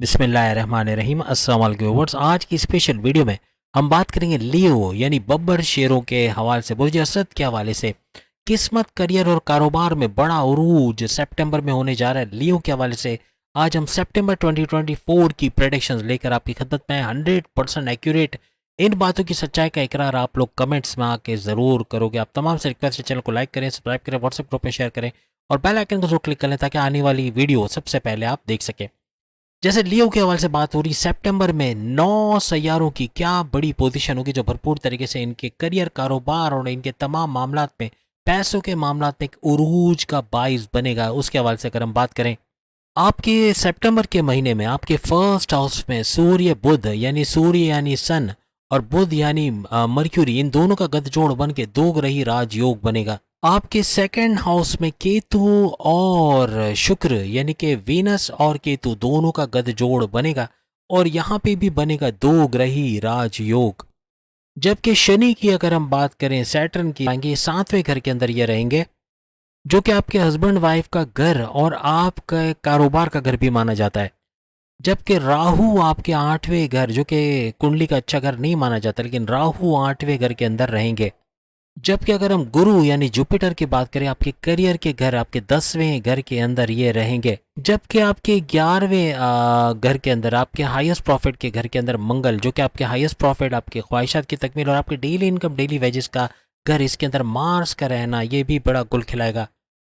बिस्मिल्लाहिर्रहमानिर्रहीम। अस्सलाम वालेकुम व्यूअर्स। आज की स्पेशल वीडियो में हम बात करेंगे लियो यानी बब्बर शेरों के हवाले से, बुर्ज असद के हवाले से। किस्मत, करियर और कारोबार में बड़ा उरूज सितंबर में होने जा रहा है लियो के हवाले से। आज हम सितंबर 2024 की प्रेडिक्शंस लेकर आपकी खिदमत में 100% एक्यूरेट। इन बातों की सच्चाई का इकरार आप लोग कमेंट्स में आके ज़रूर करोगे। आप तमाम से रिक्वेस्ट है, चैनल को लाइक करें, सब्सक्राइब करें, व्हाट्सएप ग्रुप में शेयर करें और बेल आइकन को जरूर क्लिक कर लें ताकि आने वाली वीडियो सबसे पहले आप देख सकें। जैसे लियो के हवाले से बात हो रही, सितंबर में 9 सैयारों की क्या बड़ी पोजीशन होगी जो भरपूर तरीके से इनके करियर, कारोबार और इनके तमाम मामलात में, पैसों के मामलात में एक उरूज का बाइस बनेगा। उसके हवाले से अगर हम बात करें, आपके सितंबर के महीने में आपके फर्स्ट हाउस में सूर्य बुध यानी सूर्य यानी सन और बुध यानी मर्क्यूरी, इन दोनों का गठजोड़ बन के दो ग्रही राजयोग बनेगा। आपके सेकंड हाउस में केतु और शुक्र यानी कि वीनस और केतु दोनों का गठजोड़ बनेगा और यहाँ पे भी बनेगा दो ग्रही राजयोग। जबकि शनि की अगर हम बात करें, सैटर्न की आएंगे 7वें घर के अंदर ये रहेंगे, जो कि आपके हस्बैंड वाइफ का घर और आपका कारोबार का घर भी माना जाता है। जबकि राहु आपके 8वें घर, जो कि कुंडली का अच्छा घर नहीं माना जाता, लेकिन राहु 8वें घर के अंदर रहेंगे। जबकि अगर हम गुरु यानी जुपिटर की बात करें, आपके करियर के घर, आपके 10वें घर के अंदर ये रहेंगे। जबकि आपके 11वें घर के अंदर, आपके हाईएस्ट प्रॉफिट के घर के अंदर मंगल, जो कि आपके हाईएस्ट प्रॉफिट, आपके ख्वाहिशात की तकमील और आपके डेली इनकम, डेली वेजेस का घर, इसके अंदर मार्स का रहना, ये भी बड़ा गुल खिलाएगा।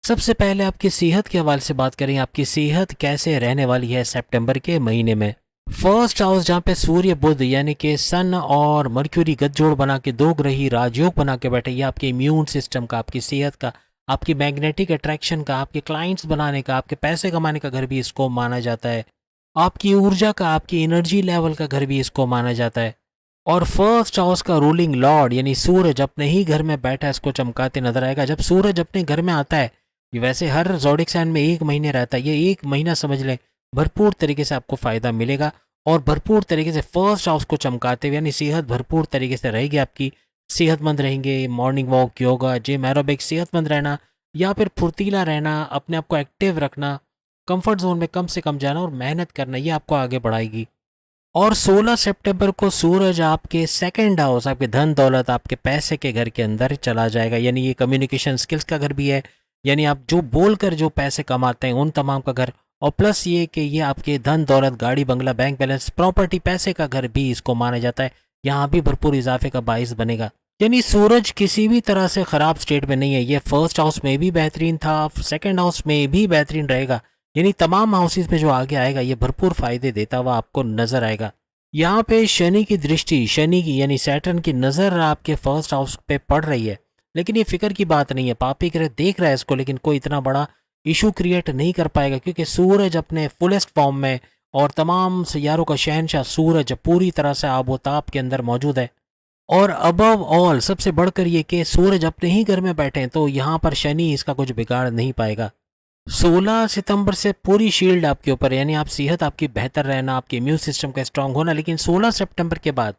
सबसे पहले आपकी सेहत के हवाले से बात करें, आपकी सेहत कैसे रहने वाली है सितंबर के महीने में। फर्स्ट हाउस जहाँ पे सूर्य बुध यानी कि सन और मर्क्यूरी गठजोड़ बना के दो ग्रही राजयोग बना के बैठे, ये आपके इम्यून सिस्टम का, आपकी सेहत का, आपकी मैग्नेटिक अट्रैक्शन का, आपके क्लाइंट्स बनाने का, आपके पैसे कमाने का घर भी इसको माना जाता है। आपकी ऊर्जा का, आपकी एनर्जी लेवल का घर भी इसको माना जाता है। और फर्स्ट हाउस का रूलिंग लॉर्ड यानी सूरज अपने ही घर में बैठा इसको चमकाते नजर आएगा। जब सूरज अपने घर में आता है, ये वैसे हर ज़ोडिक साइन में एक महीने रहता है, ये एक महीना समझ लें भरपूर तरीके से आपको फ़ायदा मिलेगा और भरपूर तरीके से फर्स्ट हाउस को चमकाते हुए, यानी सेहत भरपूर तरीके से रहेगी आपकी। सेहतमंद रहेंगे, morning walk, yoga, gym, aerobics, सेहतमंद रहना या फिर फुर्तीला रहना, अपने आप को एक्टिव रखना, कंफर्ट जोन में कम से कम जाना और मेहनत करना, ये आपको आगे बढ़ाएगी। और 16 सितंबर को सूरज आपके सेकंड हाउस, आपके धन दौलत, आपके पैसे के घर के अंदर चला जाएगा। यानी ये कम्युनिकेशन स्किल्स का घर भी है, यानी आप जो बोलकर जो पैसे कमाते हैं उन तमाम का घर। और प्लस ये कि ये आपके धन दौलत, गाड़ी बंगला, बैंक बैलेंस, प्रॉपर्टी, पैसे का घर भी इसको माना जाता है। यहाँ भी भरपूर इजाफे का बाइस बनेगा। यानी सूरज किसी भी तरह से ख़राब स्टेट में नहीं है, ये फर्स्ट हाउस में भी बेहतरीन था, सेकंड हाउस में भी बेहतरीन रहेगा। यानी तमाम हाउसेस में जो आगे आएगा ये भरपूर फायदे देता हुआ आपको नजर आएगा। यहाँ पे शनि की दृष्टि, शनि की यानी सैटर्न की नज़र आपके फर्स्ट हाउस पे पड़ रही है, लेकिन ये फिक्र की बात नहीं है। पापी ग्रह देख रहा है इसको, लेकिन कोई इतना बड़ा इशू क्रिएट नहीं कर पाएगा क्योंकि सूरज अपने फुलेस्ट फॉर्म में और तमाम सैयारों का शहनशाह सूरज पूरी तरह से आबोताब के अंदर मौजूद है। और अबव ऑल सबसे बढ़कर ये कि सूरज अपने ही घर में बैठे हैं, तो यहाँ पर शनि इसका कुछ बिगाड़ नहीं पाएगा। 16 सितंबर से पूरी शील्ड आपके ऊपर, यानी आप सेहत आपकी बेहतर रहना, आपके इम्यून सिस्टम का स्ट्रांग होना। लेकिन 16 सितंबर के बाद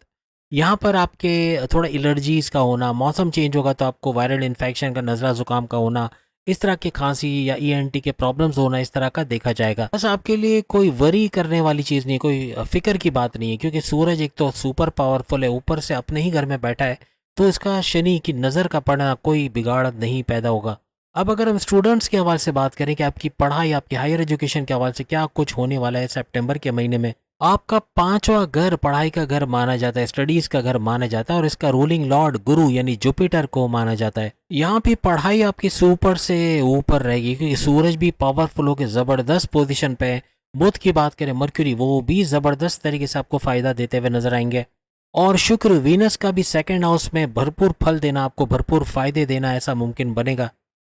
यहाँ पर आपके थोड़ा एलर्जीज का होना, मौसम चेंज होगा तो आपको वायरल इन्फेक्शन का, नज़ला ज़ुकाम का होना, इस तरह की खांसी या ईएनटी के प्रॉब्लम्स होना, इस तरह का देखा जाएगा। बस आपके लिए कोई वरी करने वाली चीज़ नहीं, कोई फिक्र की बात नहीं है क्योंकि सूरज एक तो सुपर पावरफुल है, ऊपर से अपने ही घर में बैठा है, तो इसका शनि की नज़र का पड़ना कोई बिगाड़ नहीं पैदा होगा। अब अगर हम स्टूडेंट्स के हवाले से बात करें कि आपकी पढ़ाई, आपकी हायर एजुकेशन के हवाले से क्या कुछ होने वाला है सितंबर के महीने में, आपका 5वां घर पढ़ाई का घर माना जाता है, स्टडीज का घर माना जाता है और इसका रूलिंग लॉर्ड गुरु यानी जुपिटर को माना जाता है। यहाँ पे पढ़ाई आपकी सुपर से ऊपर रहेगी क्योंकि सूरज भी पावरफुल होकर जबरदस्त पोजीशन पे है। बुध की बात करें, मर्क्यूरी, वो भी जबरदस्त तरीके से आपको फायदा देते हुए नजर आएंगे। और शुक्र, वीनस का भी सेकंड हाउस में भरपूर फल देना, आपको भरपूर फायदे देना, ऐसा मुमकिन बनेगा।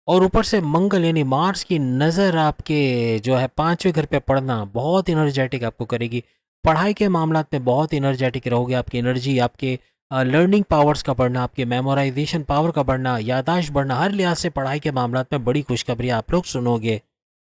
और ऊपर से मंगल यानी मार्स की नज़र आपके जो है 5वें घर पे पड़ना बहुत इनर्जेटिक आपको करेगी। पढ़ाई के मामलात में बहुत इनर्जेटिक रहोगे, आपकी एनर्जी, आपके लर्निंग पावर्स का बढ़ना, आपके मेमोराइजेशन पावर का बढ़ना, यादाश्त बढ़ना, हर लिहाज से पढ़ाई के मामलात में बड़ी खुशखबरी आप लोग सुनोगे।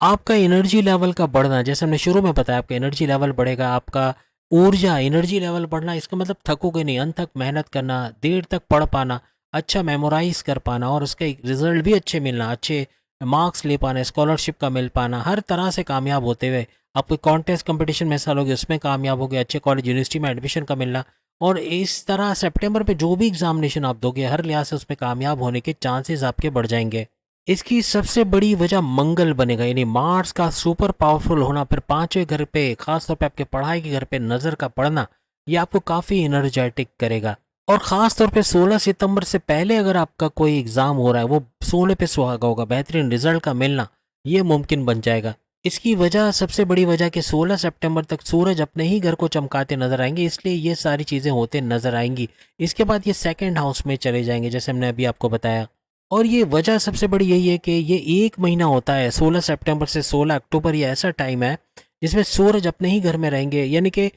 आपका एनर्जी लेवल का बढ़ना, जैसे हमने शुरू में बताया, आपका एनर्जी लेवल बढ़ेगा, आपका ऊर्जा, एनर्जी लेवल बढ़ना, इसका मतलब थकोगे नहीं, अंत तक मेहनत करना, देर तक पढ़ पाना, अच्छा मेमोराइज कर पाना और उसके रिजल्ट भी अच्छे मिलना, अच्छे मार्क्स ले पाना, स्कॉलरशिप का मिल पाना, हर तरह से कामयाब होते हुए आप कोई कॉन्टेस्ट कंपटीशन में हिस्सा लोगे उसमें कामयाब हो गए, अच्छे कॉलेज यूनिवर्सिटी में एडमिशन का मिलना, और इस तरह सितंबर पे जो भी एग्जामिनेशन आप दोगे हर लिहाज से उसमें कामयाब होने के चांसेस आपके बढ़ जाएंगे। इसकी सबसे बड़ी वजह मंगल बनेगा, यानी मार्स का सुपर पावरफुल होना, फिर पांचवें घर पे खासतौर पे आपके पढ़ाई के घर पे नजर का पड़ना, ये आपको काफी एनर्जेटिक करेगा। और ख़ास तौर पे 16 सितंबर से पहले अगर आपका कोई एग्ज़ाम हो रहा है वो 16 पे सुहागा होगा, बेहतरीन रिजल्ट का मिलना ये मुमकिन बन जाएगा। इसकी वजह सबसे बड़ी वजह कि 16 सितंबर तक सूरज अपने ही घर को चमकाते नजर आएंगे, इसलिए ये सारी चीज़ें होते नजर आएंगी। इसके बाद ये सेकंड हाउस में चले जाएंगे जैसे हमने अभी आपको बताया। और ये वजह सबसे बड़ी यही है कि ये एक महीना होता है 16 सितंबर से 16 अक्टूबर, ये ऐसा टाइम है जिसमें सूरज अपने ही घर में रहेंगे, यानी कि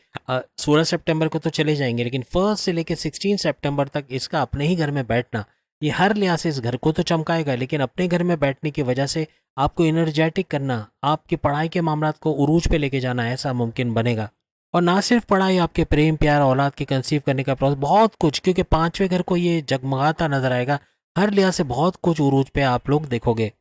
16 सितंबर को तो चले जाएंगे लेकिन 1 से लेकर 16 सितंबर तक इसका अपने ही घर में बैठना ये हर लिहाज से इस घर को तो चमकाएगा, लेकिन अपने घर में बैठने की वजह से आपको एनर्जेटिक करना, आपकी पढ़ाई के मामलात को उरूज पे लेके जाना ऐसा मुमकिन बनेगा। और ना सिर्फ पढ़ाई, आपके प्रेम प्यार औलाद के कंसीव करने का प्रोसेस, बहुत कुछ, क्योंकि पांचवें घर को ये जगमगाता नजर आएगा, हर लिहाज से बहुत कुछ उरूज पे आप लोग देखोगे।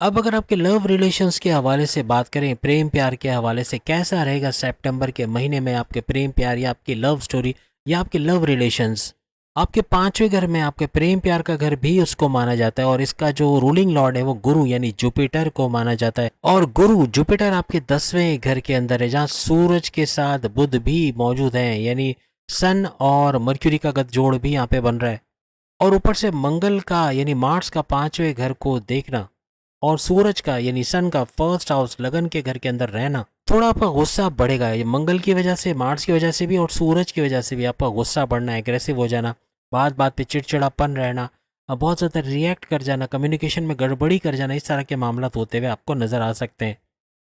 अब अगर आपके लव रिलेशंस के हवाले से बात करें, प्रेम प्यार के हवाले से कैसा रहेगा सितंबर के महीने में आपके प्रेम प्यार या आपकी लव स्टोरी या आपके लव रिलेशंस। आपके पांचवें घर में आपके प्रेम प्यार का घर भी उसको माना जाता है, और इसका जो रूलिंग लॉर्ड है वो गुरु यानी जुपिटर को माना जाता है। और गुरु जुपिटर आपके 10वें घर के अंदर है जहाँ सूरज के साथ बुध भी मौजूद है, यानी सन और मर्क्यूरी का गठजोड़ भी यहाँ पे बन रहा है। और ऊपर से मंगल का यानी मार्स का पांचवें घर को देखना और सूरज का यानी सन का फर्स्ट हाउस लगन के घर के अंदर रहना, थोड़ा आपका गुस्सा बढ़ेगा। ये मंगल की वजह से, मार्स की वजह से भी और सूरज की वजह से भी आपका गुस्सा बढ़ना, एग्रेसिव हो जाना, बात बात पे चिड़चिड़ापन रहना, बहुत ज़्यादा रिएक्ट कर जाना, कम्युनिकेशन में गड़बड़ी कर जाना, इस तरह के मामला होते हुए आपको नजर आ सकते हैं।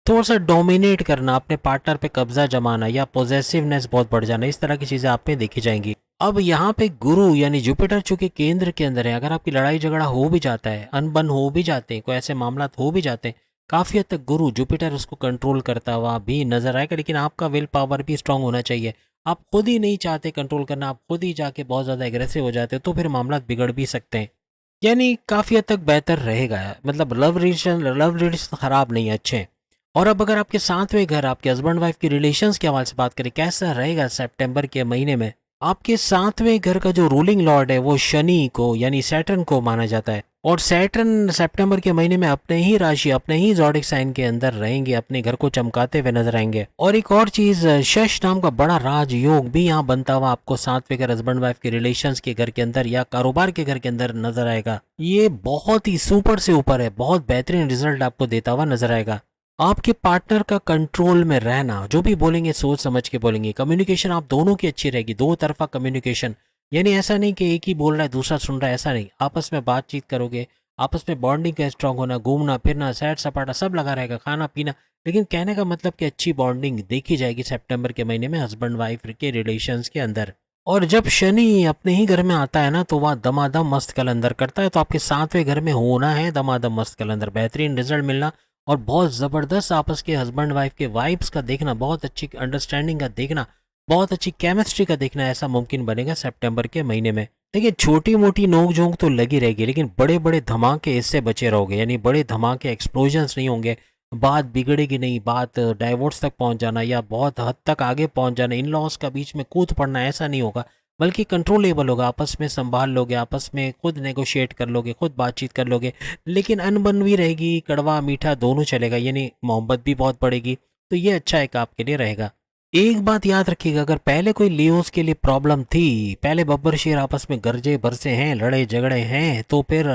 थोड़ा सा डोमिनेट करना, अपने पार्टनर पे कब्जा जमाना या पोजेसिवनेस बहुत बढ़ जाना, इस तरह की चीज़ें आप में देखी जाएंगी। अब यहाँ पे गुरु यानी जुपिटर चूंकि केंद्र के अंदर है, अगर आपकी लड़ाई झगड़ा हो भी जाता है, अनबन हो भी जाते हैं, कोई ऐसे मामला हो भी जाते हैं, काफ़ी हद तक गुरु जुपिटर उसको कंट्रोल करता हुआ भी नजर आएगा। लेकिन आपका विल पावर भी स्ट्रांग होना चाहिए। आप खुद ही नहीं चाहते कंट्रोल करना, आप खुद ही जाके बहुत ज़्यादा एग्रेसिव हो जाते हो तो फिर मामला बिगड़ भी सकते हैं। यानी काफ़ी हद तक बेहतर रहेगा, मतलब लव रिलेशन ख़राब नहीं है, अच्छे हैं। और अब अगर आपके सातवें घर, आपके हस्बैंड वाइफ के रिलेशंस के हवाले से बात करें कैसा रहेगा सितंबर के महीने में, आपके सातवें घर का जो रूलिंग लॉर्ड है वो शनि को यानी सैटर्न को माना जाता है। और सैटर्न सितंबर के महीने में अपने ही राशि, अपने ही ज़ोडिक साइन के अंदर रहेंगे, अपने घर को चमकाते हुए नजर आएंगे। और एक और चीज, शश नाम का बड़ा राजयोग भी यहाँ बनता हुआ आपको सातवें घर हस्बैंड वाइफ के रिलेशंस के घर के अंदर या कारोबार के घर के अंदर नजर आएगा। ये बहुत ही सुपर से ऊपर है, बहुत बेहतरीन रिजल्ट आपको देता हुआ नजर आएगा। आपके पार्टनर का कंट्रोल में रहना, जो भी बोलेंगे सोच समझ के बोलेंगे, कम्युनिकेशन आप दोनों की अच्छी रहेगी, दो तरफा कम्युनिकेशन, यानी ऐसा नहीं कि एक ही बोल रहा है दूसरा सुन रहा है, ऐसा नहीं, आपस में बातचीत करोगे, आपस में बॉन्डिंग का स्ट्रांग होना, घूमना फिरना सैर सपाटा सब लगा रहेगा, खाना पीना, लेकिन कहने का मतलब कि अच्छी बॉन्डिंग देखी जाएगी सितंबर के महीने में हस्बैंड वाइफ के रिलेशंस के अंदर। और जब शनि अपने ही घर में आता है ना तो वह दमादम मस्त कलंदर करता है, तो आपके सातवें घर में होना है दमादम मस्त कलंदर, बेहतरीन रिजल्ट मिलना और बहुत ज़बरदस्त आपस के हस्बैंड वाइफ के वाइब्स का देखना, बहुत अच्छी अंडरस्टैंडिंग का देखना, बहुत अच्छी केमिस्ट्री का देखना, ऐसा मुमकिन बनेगा सितंबर के महीने में। देखिए छोटी मोटी नोक झोंक तो लगी रहेगी लेकिन बड़े बड़े धमाके इससे बचे रहोगे, यानी बड़े धमाके एक्सप्लोजन्स नहीं होंगे, बात बिगड़ेगी नहीं, बात डाइवोर्स तक पहुंच जाना या बहुत हद तक आगे पहुंच जाना, इन लॉज का बीच में कूद पड़ना, ऐसा नहीं होगा, बल्कि कंट्रोलेबल होगा, आपस में संभाल लोगे, आपस में खुद नेगोशिएट कर लोगे, खुद बातचीत कर लोगे, लेकिन अनबन भी रहेगी, कड़वा मीठा दोनों चलेगा, यानी मोहब्बत भी बहुत बढ़ेगी, तो ये अच्छा एक आपके लिए रहेगा। एक बात याद रखिएगा, अगर पहले कोई लियोस के लिए प्रॉब्लम थी, पहले बब्बर शेर आपस में गरजे बरसे हैं, लड़े झगड़े हैं, तो फिर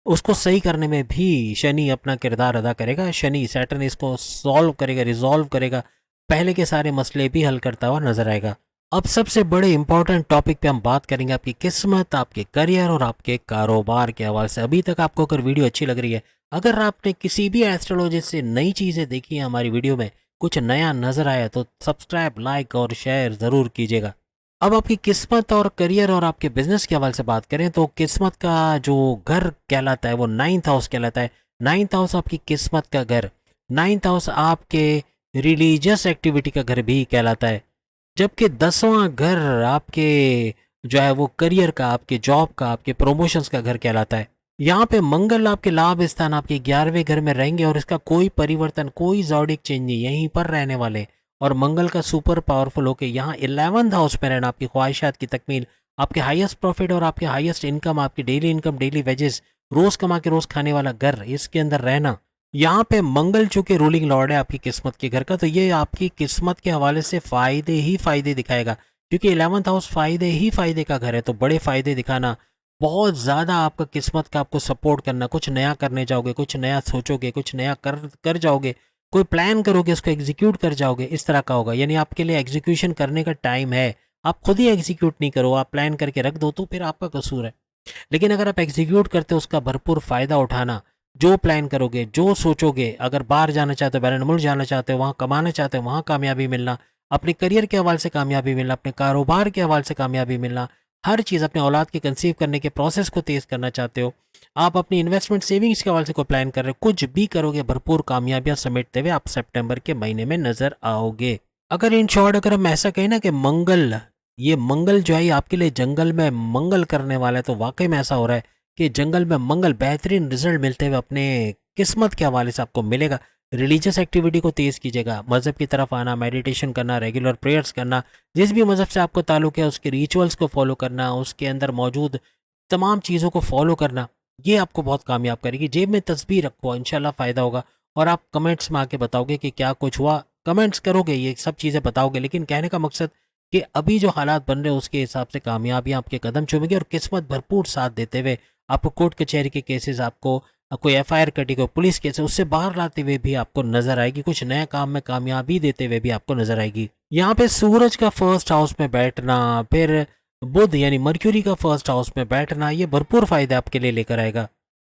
उसको सही करने में भी शनि अपना किरदार अदा करेगा, शनि सैटर्न इसको सॉल्व करेगा, रिजॉल्व करेगा, पहले के सारे मसले भी हल करता हुआ नजर आएगा। अब सबसे बड़े इंपॉर्टेंट टॉपिक पे हम बात करेंगे आपकी किस्मत, आपके करियर और आपके कारोबार के हवाले से। अभी तक आपको अगर वीडियो अच्छी लग रही है, अगर आपने किसी भी एस्ट्रोलॉजिस्ट से नई चीज़ें देखी है हमारी वीडियो में, कुछ नया नजर आया तो सब्सक्राइब, लाइक और शेयर ज़रूर कीजिएगा। अब आपकी किस्मत और करियर और आपके बिजनेस के हवाले से बात करें तो किस्मत का जो घर कहलाता है वो 9th हाउस कहलाता है। 9th हाउस आपकी किस्मत का घर, 9th हाउस आपके रिलीजियस एक्टिविटी का घर भी कहलाता है, जबकि 10वां घर आपके जो है वो करियर का, आपके जॉब का, आपके प्रमोशंस का घर कहलाता है। यहाँ पे मंगल आपके लाभ स्थान आपके 11वें घर में रहेंगे और इसका कोई परिवर्तन, कोई जॉडिक चेंज नहीं, यहीं पर रहने वाले। और मंगल का सुपर पावरफुल होके यहाँ 11th हाउस में रहना, आपकी ख्वाहिशात की तकमील, आपके हाईएस्ट प्रॉफिट और आपके हाईएस्ट इनकम, आपकी डेली इनकम, डेली वेजेस, रोज कमा के रोज खाने वाला घर, इसके अंदर रहना। यहाँ पे मंगल चूंकि रूलिंग लॉर्ड है आपकी किस्मत के घर का, तो ये आपकी किस्मत के हवाले से फायदे ही फायदे दिखाएगा, क्योंकि 11th हाउस फायदे ही फायदे का घर है। तो बड़े फायदे दिखाना, बहुत ज़्यादा आपका किस्मत का आपको सपोर्ट करना, कुछ नया करने जाओगे, कुछ नया सोचोगे, कुछ नया कर कर जाओगे, कोई प्लान करोगे उसको एग्जीक्यूट कर जाओगे, इस तरह का होगा। यानी आपके लिए एग्जीक्यूशन करने का टाइम है। आप खुद ही एग्जीक्यूट नहीं करो, आप प्लान करके रख दो तो फिर आपका कसूर है। लेकिन अगर आप एग्जीक्यूट करते हो, उसका भरपूर फ़ायदा उठाना, जो प्लान करोगे, जो सोचोगे, अगर बाहर जाना चाहते हो, बैरन मुल्क जाना चाहते हो, वहाँ कमाना चाहते हो, वहाँ कामयाबी मिलना, अपने करियर के हवाले से कामयाबी मिलना, अपने कारोबार के हवाले से कामयाबी मिलना, हर चीज़, अपने औलाद के कंसीव करने के प्रोसेस को तेज़ करना चाहते हो, आप अपनी इन्वेस्टमेंट सेविंग्स के हवाले से कोई प्लान कर रहे हो, कुछ भी करोगे, भरपूर कामयाबियां समेटते हुए आप सितंबर के महीने में नजर आओगे। अगर इन शॉर्ट अगर हम ऐसा कहें ना कि मंगल, ये मंगल जो है ये आपके लिए जंगल में मंगल करने वाला है, तो वाकई में ऐसा हो रहा है कि जंगल में मंगल बेहतरीन रिजल्ट मिलते हुए अपने किस्मत के हवाले से आपको मिलेगा। रिलीजियस एक्टिविटी को तेज़ कीजिएगा, मज़हब की तरफ आना, मेडिटेशन करना, रेगुलर प्रेयर्स करना, जिस भी मज़हब से आपको ताल्लुक़ है उसके रिचुअल्स को फॉलो करना, उसके अंदर मौजूद तमाम चीज़ों को फॉलो करना, ये आपको बहुत कामयाब करेगी। जेब में तस्बीह रखो, इंशाल्लाह फ़ायदा होगा। और आप कमेंट्स में आके बताओगे कि क्या कुछ हुआ, कमेंट्स करोगे, ये सब चीज़ें बताओगे, लेकिन कहने का मकसद कि अभी जो हालात बन रहे हैं उसके हिसाब से कामयाबियाँ आपके कदम चूमेंगी और किस्मत भरपूर साथ देते हुए आपको कोर्ट कचहरी के केसेस, आपको कोई एफआईआर कटी, कोई पुलिस केस है, उससे बाहर लाते हुए भी आपको नजर आएगी, कुछ नए काम में कामयाबी देते हुए भी आपको नजर आएगी। यहाँ पे सूरज का फर्स्ट हाउस में बैठना, फिर बुध यानी मर्क्यूरी का फर्स्ट हाउस में बैठना, ये भरपूर फायदे आपके लिए लेकर आएगा।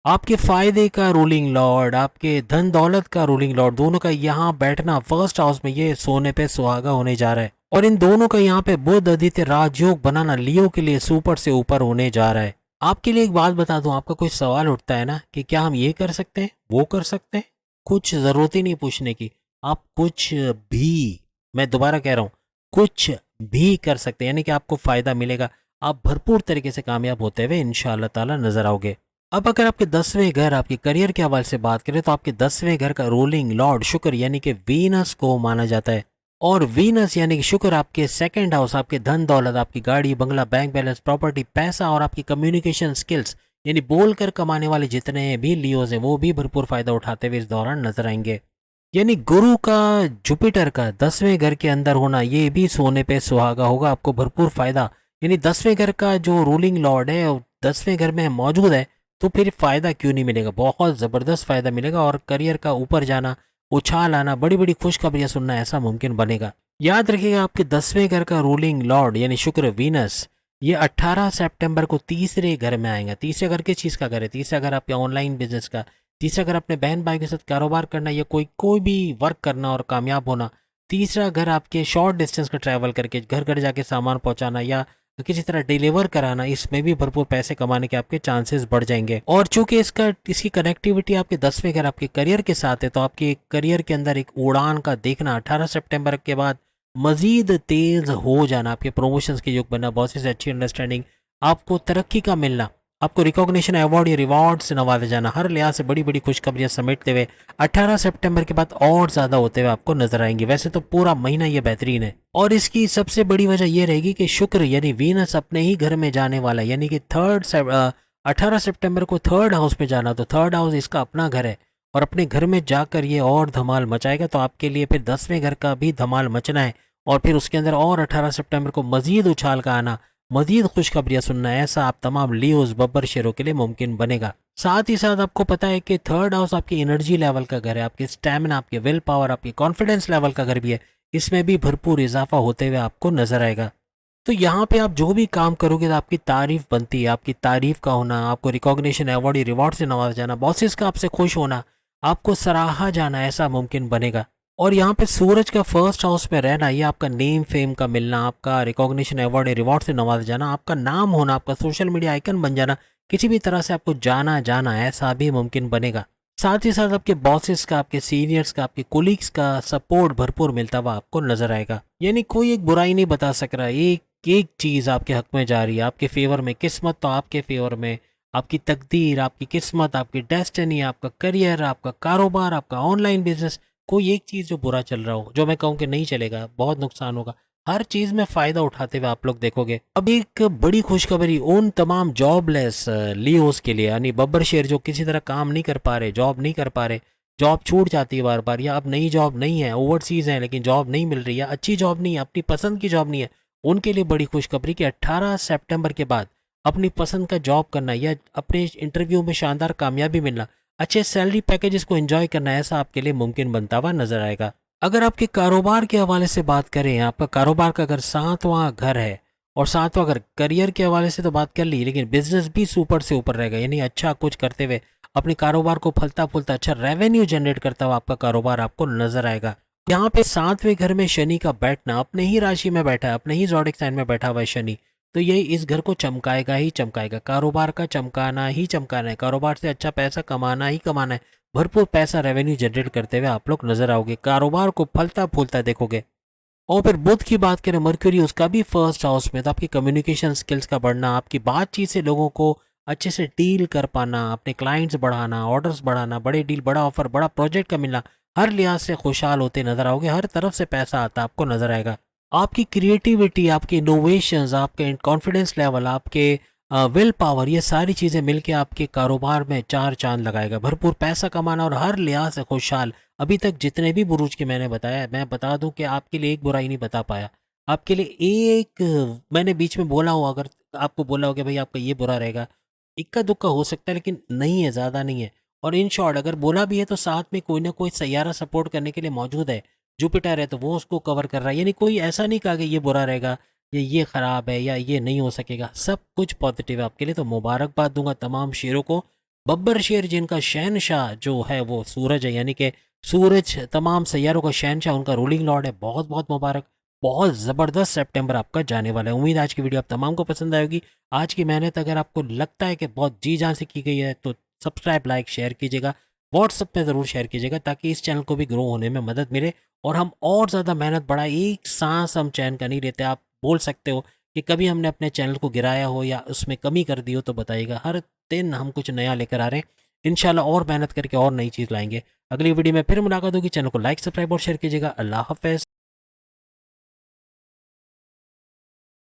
आपके फायदे का रूलिंग लॉर्ड, आपके धन दौलत का रूलिंग लॉर्ड, दोनों का यहाँ बैठना फर्स्ट हाउस में, ये सोने पे सुहागा होने जा रहा है। और इन दोनों का यहाँ पे बुध आदित्य राजयोग बनाना लियो के लिए सुपर से ऊपर होने जा रहा है। आपके लिए एक बात बता दूं, आपका कोई सवाल उठता है ना कि क्या हम ये कर सकते हैं, वो कर सकते हैं, कुछ जरूरत ही नहीं पूछने की। आप कुछ भी, मैं दोबारा कह रहा हूं, कुछ भी कर सकते हैं, यानी कि आपको फायदा मिलेगा। आप भरपूर तरीके से कामयाब होते हुए इंशाअल्लाह ताला नजर आओगे। अब अगर आपके 10वें घर, आपके करियर के हवाले से बात करें, तो आपके 10वें घर का रूलिंग लॉर्ड शुक्र यानी कि वीनस को माना जाता है। और वीनस यानी कि शुक्र आपके सेकंड हाउस, आपके धन दौलत, आपकी गाड़ी बंगला, बैंक बैलेंस, प्रॉपर्टी, पैसा और आपकी कम्युनिकेशन स्किल्स, यानी बोलकर कमाने वाले जितने भी लियोज हैं वो भी भरपूर फायदा उठाते हुए इस दौरान नजर आएंगे। यानी गुरु का, जुपिटर का 10वें घर के अंदर होना, ये भी सोने पे सुहागा होगा, आपको भरपूर फायदा। यानी 10वें घर का जो रूलिंग लॉर्ड है 10वें घर में मौजूद है, तो फिर फायदा क्यों नहीं मिलेगा, बहुत ज़बरदस्त फायदा मिलेगा। और करियर का ऊपर जाना, उछाल आना, बड़ी बड़ी खुशखबरियां सुनना, ऐसा मुमकिन बनेगा। याद रखिएगा आपके 10वें घर का रूलिंग लॉर्ड यानी शुक्र वीनस, ये 18 सितंबर को तीसरे घर में आएगा। तीसरे घर किस चीज़ का घर है? तीसरा घर आपके ऑनलाइन बिजनेस का, तीसरा घर अपने बहन भाई के साथ कारोबार करना या कोई भी वर्क करना और कामयाब होना। तीसरा घर आपके शॉर्ट डिस्टेंस का ट्रैवल करके घर घर जाके सामान पहुंचाना या किसी तरह डिलीवर कराना, इसमें भी भरपूर पैसे कमाने के आपके चांसेस बढ़ जाएंगे। और चूंकि इसकी कनेक्टिविटी आपके 10वें घर आपके करियर के साथ है, तो आपके करियर के अंदर एक उड़ान का देखना 18 सितंबर के बाद मजीद तेज हो जाना, आपके प्रमोशंस के युग बनना, बॉसेस से अच्छी अंडरस्टैंडिंग, आपको तरक्की का मिलना, आपको रिकॉग्निशन, अवार्ड या रिवॉर्ड से नवाजा जाना, हर लिहाज से बड़ी बड़ी खुशखबरियां समेटते हुए 18 सितंबर के बाद और ज़्यादा होते हुए आपको नजर आएंगे। वैसे तो पूरा महीना ये बेहतरीन है, और इसकी सबसे बड़ी वजह यह रहेगी कि शुक्र यानी वीनस अपने ही घर में जाने वाला है, यानी कि 18 सितंबर को थर्ड हाउस में जाना, तो थर्ड हाउस इसका अपना घर है, और अपने घर में जाकर ये और धमाल मचाएगा। तो आपके लिए फिर 10वें घर का भी धमाल मचना है, और फिर उसके अंदर और 18 सितंबर को मजीद उछाल का आना, मजीद खुशखबरियां सुनना, ऐसा आप तमाम लियोज बब्बर शेरों के लिए मुमकिन बनेगा। साथ ही साथ आपको पता है कि थर्ड हाउस आपकी एनर्जी लेवल का घर है, आपके स्टैमिना, आपके विल पावर, आपके कॉन्फिडेंस लेवल का घर भी है, इसमें भी भरपूर इजाफा होते हुए आपको नजर आएगा। तो यहाँ पे आप जो भी काम करोगे तो आपकी तारीफ बनती है, आपकी तारीफ का होना, आपको रिकॉग्निशन, अवार्ड, रिवॉर्ड से नवाजा जाना, बॉसेस का आपसे खुश होना, आपको सराहा जाना, ऐसा मुमकिन बनेगा। और यहाँ पे सूरज का फर्स्ट हाउस में रहना, ये आपका नेम फेम का मिलना, आपका रिकॉग्निशन, अवार्ड, रिवॉर्ड से नवाजा जाना, आपका नाम होना, आपका सोशल मीडिया आइकन बन जाना, किसी भी तरह से आपको जाना जाना, ऐसा भी मुमकिन बनेगा। साथ ही साथ आपके बॉसेस का, आपके सीनियर्स का, आपके कोलीग्स का सपोर्ट भरपूर मिलता हुआ आपको नजर आएगा। यानी कोई एक बुराई नहीं बता सक रहा, एक एक चीज़ आपके हक में जा रही है, आपके फेवर में, किस्मत तो आपके फेवर में, आपकी तकदीर, आपकी किस्मत, आपकी डेस्टिनी, आपका करियर, आपका कारोबार, आपका ऑनलाइन बिजनेस, कोई एक चीज़ जो बुरा चल रहा हो, जो मैं कहूँ कि नहीं चलेगा, बहुत नुकसान होगा, हर चीज़ में फ़ायदा उठाते हुए आप लोग देखोगे। अब एक बड़ी खुशखबरी उन तमाम जॉबलेस लियोस के लिए, यानी बब्बर शेर जो किसी तरह काम नहीं कर पा रहे, जॉब नहीं कर पा रहे, जॉब छूट जाती है बार बार, या अब नई जॉब नहीं है, ओवरसीज़ है लेकिन जॉब नहीं मिल रही है, अच्छी जॉब नहीं है, अपनी पसंद की जॉब नहीं है, उनके लिए बड़ी खुशखबरी कि 18 सितंबर के बाद अपनी पसंद का जॉब करना या अपने इंटरव्यू में शानदार कामयाबी मिलना, अच्छे सैलरी पैकेजेस को एंजॉय करना, ऐसा आपके लिए मुमकिन बनता हुआ नजर आएगा। अगर आपके कारोबार के हवाले से बात करें, आपका कारोबार का अगर 7वां घर है और 7वां घर, करियर के हवाले से तो बात कर ली, लेकिन बिजनेस भी सुपर से ऊपर रहेगा, यानी अच्छा कुछ करते हुए अपने कारोबार को फलता फूलता अच्छा रेवेन्यू जनरेट करता हुआ आपका कारोबार आपको नजर आएगा। यहाँ पे 7वें घर में शनि का बैठना, अपने ही राशि में बैठा है, अपने ही ज़ोडिक साइन में बैठा हुआ है शनि, तो ये इस घर को चमकाएगा ही चमकाएगा, कारोबार का चमकाना ही चमकाना है, कारोबार से अच्छा पैसा कमाना ही कमाना है, भरपूर पैसा रेवेन्यू जनरेट करते हुए आप लोग नजर आओगे, कारोबार को फलता फूलता देखोगे। और फिर बुध की बात करें, मर्क्यूरी उसका भी फर्स्ट हाउस में, तो आपकी कम्युनिकेशन स्किल्स का बढ़ना, आपकी बातचीत से लोगों को अच्छे से डील कर पाना, अपने क्लाइंट्स बढ़ाना, ऑर्डर्स बढ़ाना, बड़े डील, बड़ा ऑफर, बड़ा प्रोजेक्ट का मिलना, हर लिहाज से खुशहाल होते नजर आओगे, हर तरफ से पैसा आता आपको नजर आएगा। आपकी क्रिएटिविटी, आपके इनोवेशंस, आपके कॉन्फिडेंस लेवल, आपके विल पावर, ये सारी चीज़ें मिलके आपके कारोबार में चार चांद लगाएगा, भरपूर पैसा कमाना और हर लिहाज से खुशहाल। अभी तक जितने भी बुरूज के मैंने बताया, मैं बता दूं कि आपके लिए एक बुराई नहीं बता पाया, आपके लिए एक मैंने बीच में बोला हो, अगर आपको बोला हो कि भाई आपका ये बुरा रहेगा, इक्का दुक्का हो सकता है लेकिन नहीं है, ज़्यादा नहीं है। और इन शॉर्ट अगर बोला भी है तो साथ में कोई ना कोई सैयारा सपोर्ट करने के लिए मौजूद है, जुपिटर है तो वो उसको कवर कर रहा है, यानी कोई ऐसा नहीं कहा कि ये बुरा रहेगा, ये ख़राब है या ये नहीं हो सकेगा, सब कुछ पॉजिटिव है आपके लिए। तो मुबारकबाद दूंगा तमाम शेरों को। बब्बर शेर जिनका शहनशाह जो है वो सूरज है, यानी कि सूरज तमाम सैयारों का शहनशाह, उनका रूलिंग लॉर्ड है, बहुत बहुत मुबारक। बहुत ज़बरदस्त सितंबर आपका जाने वाला है। उम्मीद आज की वीडियो आप तमाम को पसंद आएगी। आज की मेहनत अगर आपको लगता है कि बहुत जी जान से की गई है तो सब्सक्राइब, लाइक, शेयर कीजिएगा, व्हाट्सएप में ज़रूर शेयर कीजिएगा ताकि इस चैनल को भी ग्रो होने में मदद मिले और हम और ज़्यादा मेहनत बढ़ाएं। एक सांस हम चैन का नहीं लेते। आप बोल सकते हो कि कभी हमने अपने चैनल को गिराया हो या उसमें कमी कर दी हो तो बताइएगा। हर दिन हम कुछ नया लेकर आ रहे हैं, इंशाल्लाह और मेहनत करके और नई चीज़ लाएंगे। अगली वीडियो में फिर मुलाकात होगी। चैनल को लाइक, सब्सक्राइब और शेयर कीजिएगा। अल्लाह हाफ़िज़।